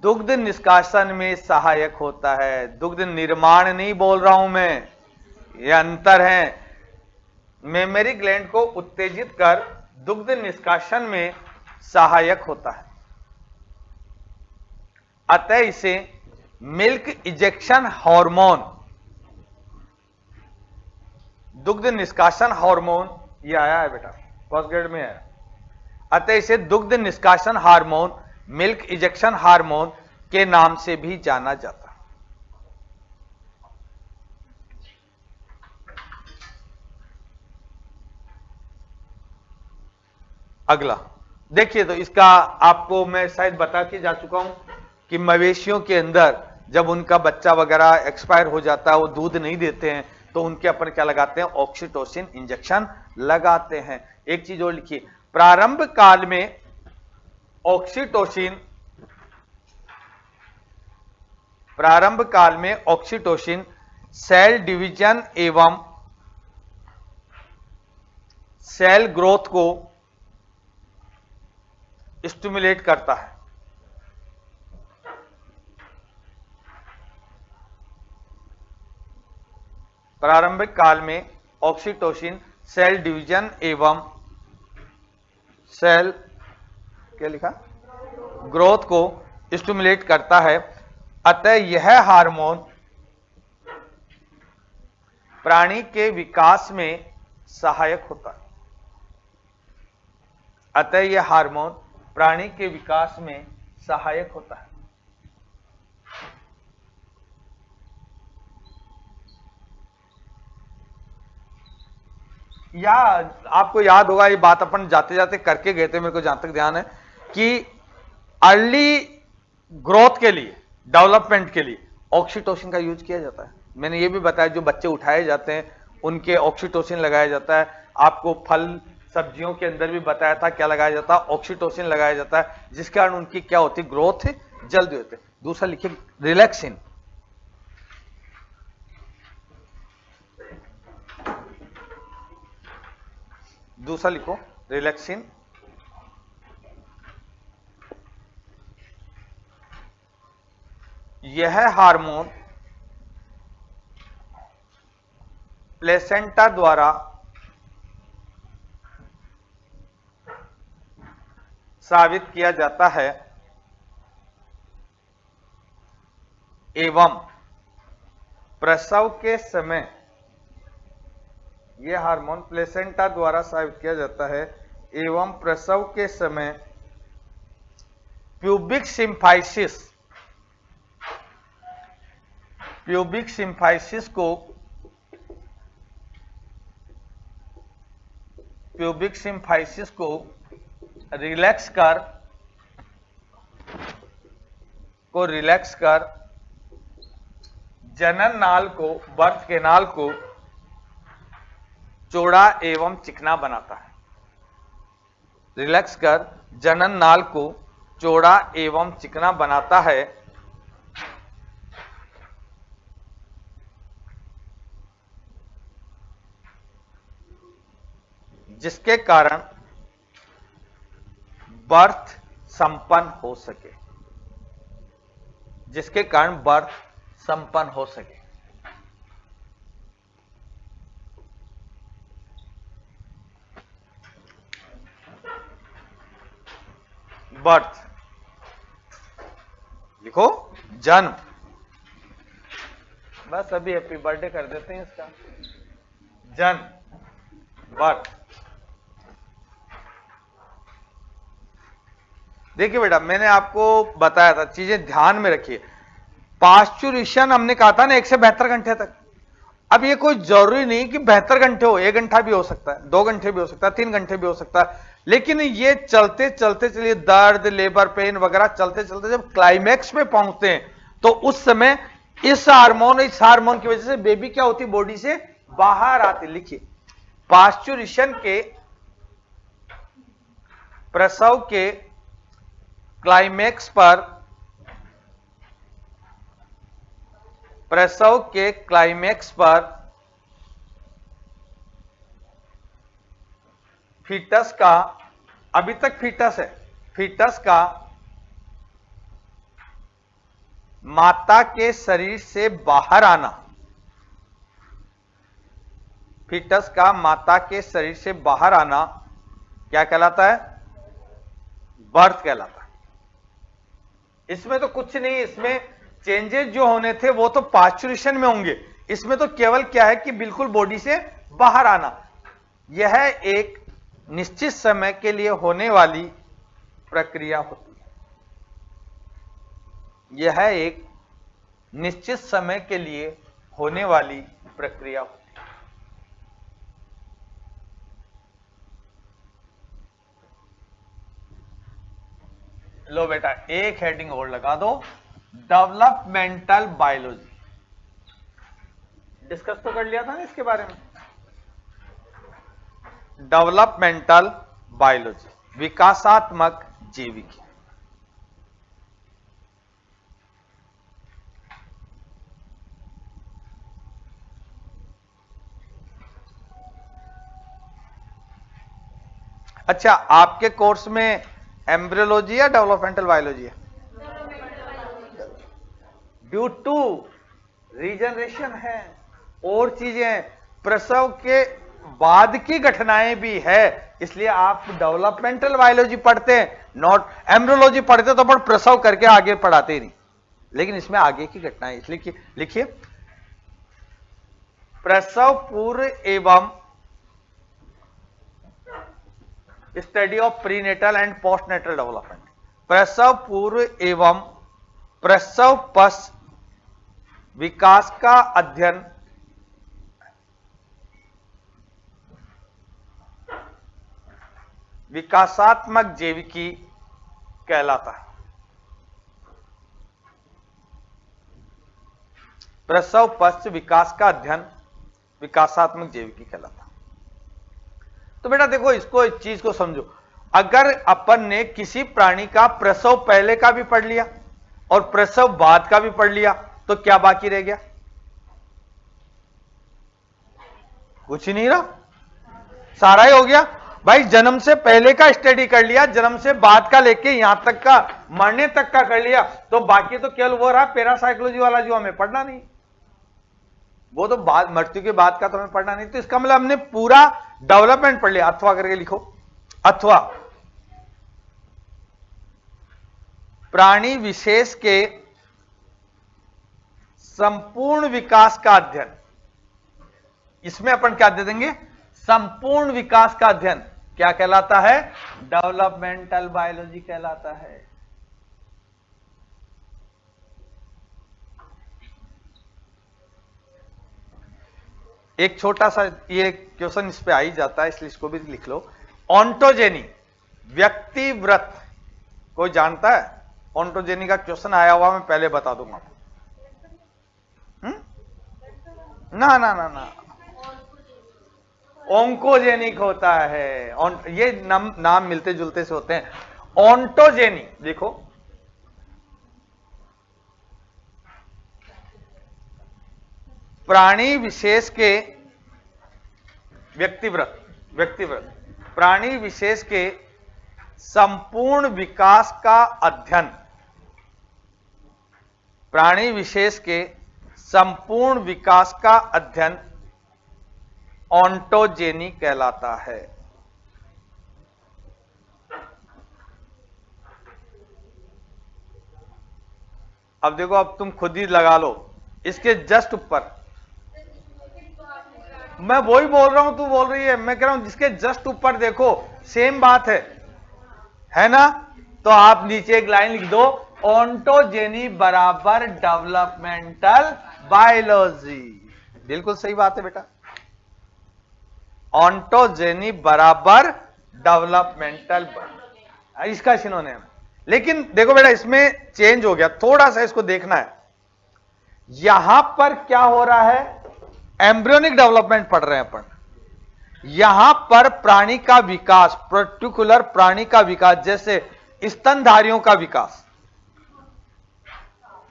दुग्ध निष्कासन में सहायक होता है। दुग्ध निर्माण नहीं बोल रहा हूं मैं, यह अंतर है। मेमरी ग्लैंड को उत्तेजित कर दुग्ध निष्कासन में सहायक होता है। अतः इसे मिल्क इजेक्शन हार्मोन, दुग्ध निष्कासन हार्मोन, ये आया है बेटा, फर्स्ट ग्रेड में है। अतः इसे दुग्ध निष्कासन हार्मोन, मिल्क इजेक्शन हार्मोन के नाम से भी जाना जाता है। अगला देखिए, तो इसका आपको मैं शायद बता के जा चुका हूं कि मवेशियों के अंदर जब उनका बच्चा वगैरह एक्सपायर हो जाता है, वो दूध नहीं देते हैं, तो उनके ऊपर क्या लगाते हैं, ऑक्सीटोसिन इंजेक्शन लगाते हैं। एक चीज और लिखिए, प्रारंभ काल में ऑक्सीटोसिन सेल डिवीजन एवं सेल ग्रोथ को स्टिमुलेट करता है। प्रारंभिक काल में ऑक्सीटोसिन सेल डिवीजन एवं सेल क्या लिखा, ग्रोथ को स्टिमुलेट करता है। अतः यह हार्मोन प्राणी के विकास में सहायक होता है। अतः यह हार्मोन प्राणी के विकास में सहायक होता है। या आपको याद होगा, ये बात अपन जाते जाते करके गए थे, मेरे को जहां तक ध्यान है, कि अर्ली ग्रोथ के लिए, डेवलपमेंट के लिए ऑक्सीटोसिन का यूज किया जाता है। मैंने ये भी बताया, जो बच्चे उठाए जाते हैं उनके ऑक्सीटोसिन लगाया जाता है। आपको फल सब्जियों के अंदर भी बताया था क्या लगाया जाता है, ऑक्सीटोसिन लगाया जाता है, जिस कारण उनकी क्या होती, ग्रोथ जल्दी होती है। दूसरा लिखिए रिलैक्सिन। दूसरा लिखो रिलैक्सिन। यह हार्मोन प्लेसेंटा द्वारा स्रावित किया जाता है एवं प्रसव के समय, यह हार्मोन प्लेसेंटा द्वारा स्रावित किया जाता है एवं प्रसव के समय प्यूबिक सिम्फाइसिस को रिलैक्स कर जनन नाल को, बर्थ केनाल को चौड़ा एवं चिकना बनाता है। रिलैक्स कर जनन नाल को चौड़ा एवं चिकना बनाता है, जिसके कारण बर्थ संपन्न हो सके, बर्थ लिखो जन्म। बस अभी हैप्पी बर्थडे कर देते हैं इसका, जन्म, बर्थ। देखिए बेटा, मैंने आपको बताया था, चीजें ध्यान में रखिए। पास्चुरेशन हमने कहा था ना 1 से 72 घंटे तक। अब ये कोई जरूरी नहीं कि 72 घंटे हो, 1 घंटा भी हो सकता है, 2 घंटे भी हो सकता है, 3 घंटे भी हो सकता है, लेकिन ये चलते चलते चलिए, दर्द, लेबर पेन वगैरह चलते चलते जब क्लाइमैक्स में पहुंचते हैं, तो उस समय इस हार्मोन की वजह से बेबी क्या होती, बॉडी से बाहर आती। लिखिए, पास्चुरेशन के प्रसव के क्लाइमैक्स पर फीटस का, अभी तक फीटस है, फीटस का माता के शरीर से बाहर आना, फीटस का माता के शरीर से बाहर आना क्या कहलाता है, बर्थ कहलाता है। इसमें तो कुछ नहीं, इसमें चेंजेस जो होने थे वो तो पास्चुरेशन में होंगे, इसमें तो केवल क्या है कि बिल्कुल बॉडी से बाहर आना। यह एक निश्चित समय के लिए होने वाली प्रक्रिया होती है, यह एक निश्चित समय के लिए होने वाली प्रक्रिया होती है। लो बेटा एक हेडिंग और लगा दो, डेवलपमेंटल बायोलॉजी। डिस्कस तो कर लिया था ना इसके बारे में। डेवलपमेंटल बायोलॉजी, विकासात्मक जैविकी। अच्छा, आपके कोर्स में एम्ब्रियोलॉजी या डेवलपमेंटल बायोलॉजी है? ड्यू टू रीजनरेशन है और चीजें, प्रसव के बाद की घटनाएं भी है, इसलिए आप डेवलपमेंटल बायोलॉजी पढ़ते हैं, नॉट एम्ब्रियोलॉजी पढ़ते तो पर प्रसव करके आगे पढ़ाते ही नहीं, लेकिन इसमें आगे की घटनाएं। इसलिए लिखिए प्रसव पूर्व एवं study of prenatal and postnatal development, प्रसव पूर्व एवं प्रसव पश्चात विकास का अध्ययन विकासात्मक जैविकी कहलाता है। प्रसव पश्चात विकास का अध्ययन विकासात्मक जैविकी कहलाता है। तो बेटा देखो, इसको इस चीज को समझो, अगर अपन ने किसी प्राणी का प्रसव पहले का भी पढ़ लिया और प्रसव बाद का भी पढ़ लिया तो क्या बाकी रह गया? कुछ ही नहीं रहा, सारा ही हो गया भाई। जन्म से पहले का स्टडी कर लिया, जन्म से बाद का लेके यहां तक का मरने तक का कर लिया, तो बाकी तो केवल वो रहा पैरासाइकोलॉजी वाला जो हमें पढ़ना नहीं, वो तो बाद मृत्यु के बाद का तो हमें पढ़ना नहीं। तो इसका मतलब हमने पूरा डेवलपमेंट पढ़ लिया। अथवा करके लिखो, अथवा प्राणी विशेष के संपूर्ण विकास का अध्ययन, इसमें अपन क्या दे देंगे? संपूर्ण विकास का अध्ययन क्या कहलाता है? डेवलपमेंटल बायोलॉजी कहलाता है। एक छोटा सा ये क्वेश्चन इस पे आ ही जाता है, इसलिए इसको भी लिख लो। ऑन्टोजेनी, व्यक्तिव्रत, कोई जानता है? ऑन्टोजेनी का क्वेश्चन आया हुआ, मैं पहले बता दूंगा। ना ना ना ना, ओंकोजेनिक होता है। ये नाम मिलते जुलते से होते हैं। ऑन्टोजेनी देखो, प्राणी विशेष के व्यक्तिव्रत प्राणी विशेष के संपूर्ण विकास का अध्ययन, प्राणी विशेष के संपूर्ण विकास का अध्ययन ऑन्टोजेनी कहलाता है। अब देखो, अब तुम खुद ही लगा लो, इसके जस्ट ऊपर, मैं वही बोल रहा हूं, तू बोल रही है, मैं कह रहा हूं जिसके जस्ट ऊपर देखो सेम बात है ना? तो आप नीचे एक लाइन लिख दो, ऑन्टोजेनी बराबर डेवलपमेंटल बायोलॉजी। बिल्कुल सही बात है बेटा, ऑन्टोजेनी बराबर डेवलपमेंटल, इसका सिनोनिम। लेकिन देखो बेटा, इसमें चेंज हो गया थोड़ा सा, इसको देखना है। यहां पर क्या हो रहा है? एम्ब्रियोनिक डेवलपमेंट पढ़ रहे हैं अपन। यहां पर प्राणी का विकास, पर्टिकुलर प्राणी का विकास, जैसे स्तनधारियों का विकास,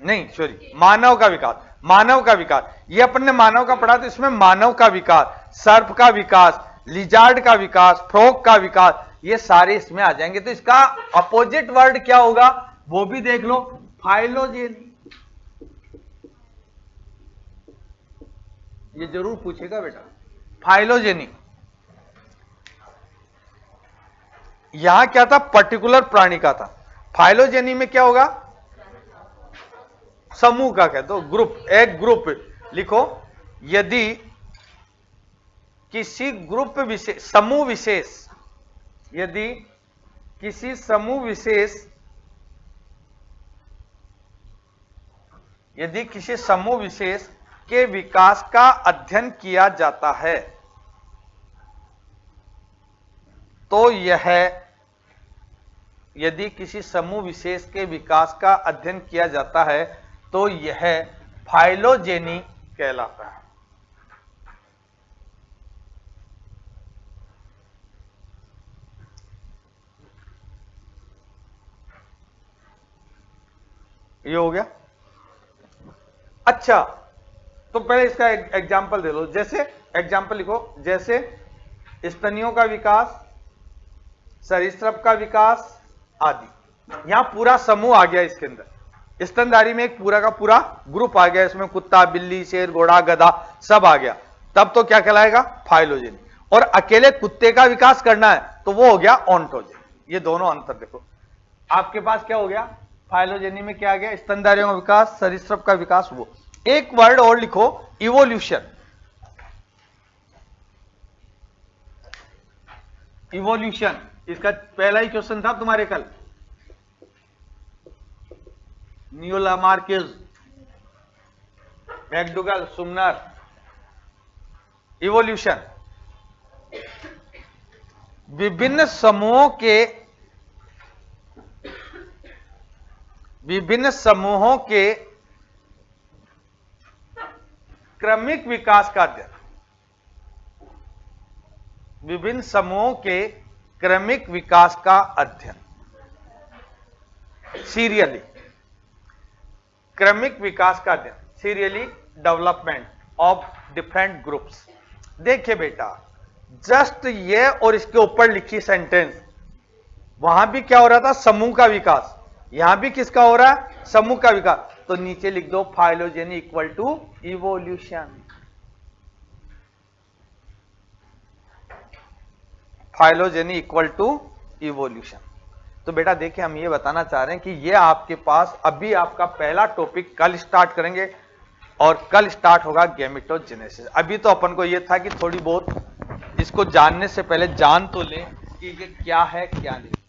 नहीं सॉरी, मानव का विकास, ये अपन ने मानव का पढ़ा, तो इसमें मानव का विकास, सर्प का विकास, लिजार्ड का विकास, फ्रॉग का विकास, ये सारे इसमें आ जाएंगे। तो इसका अपोजिट वर्ड क्या होगा वो भी देख लो, फाइलोजेनी। ये जरूर पूछेगा बेटा, फाइलोजेनी। यहां क्या था? पर्टिकुलर प्राणी का था। फाइलोजेनी में क्या होगा? समूह का कह दो, ग्रुप, एक ग्रुप लिखो। यदि किसी ग्रुप विशेष, समूह विशेष, यदि किसी समूह विशेष, यदि किसी समूह विशेष के विकास का अध्ययन किया जाता है तो यह यदि किसी समूह विशेष के विकास का अध्ययन किया जाता है तो यह फाइलोजेनी कहलाता है। ये हो गया। अच्छा, तो पहले इसका एग्जाम्पल दे लो। जैसे एग्जाम्पल लिखो, जैसे स्तनियों का विकास, सरीसृप का विकास आदि। यहां पूरा समूह आ गया इसके अंदर। स्तनधारी में एक पूरा का पूरा ग्रुप आ गया, इसमें कुत्ता, बिल्ली, शेर, घोड़ा, गधा सब आ गया। तब तो क्या कहलाएगा? फाइलोजेनी। और अकेले कुत्ते का विकास करना है तो वो हो गया ओंटोजेनी। ये दोनों अंतर देखो। आपके पास क्या हो गया? फाइलोजेनी में क्या आ गया? स्तनधारियों का विकास, सरीसृप का विकास। वो एक वर्ड और लिखो, इवोल्यूशन। इवोल्यूशन, इसका पहला ही क्वेश्चन था तुम्हारे कल। न्यूला मार्केज, मैकडुगल, सुमनर। इवोल्यूशन विभिन्न समूहों के क्रमिक विकास का अध्ययन। विभिन्न समूहों के क्रमिक विकास का अध्ययन, सीरियली क्रमिक विकास का अध्ययन, serially development of different groups. देखिए बेटा, जस्ट ये और इसके ऊपर लिखी सेंटेंस, वहां भी क्या हो रहा था? समूह का विकास। यहां भी किसका हो रहा है? समूह का विकास। तो नीचे लिख दो phylogeny equal to evolution. Phylogeny equal to evolution. तो बेटा देखिए, हम ये बताना चाह रहे हैं कि ये आपके पास अभी आपका पहला टॉपिक कल स्टार्ट करेंगे और कल स्टार्ट होगा गैमेटोजेनेसिस। अभी तो अपन को ये था कि थोड़ी बहुत इसको जानने से पहले जान तो लें कि ये क्या है क्या नहीं।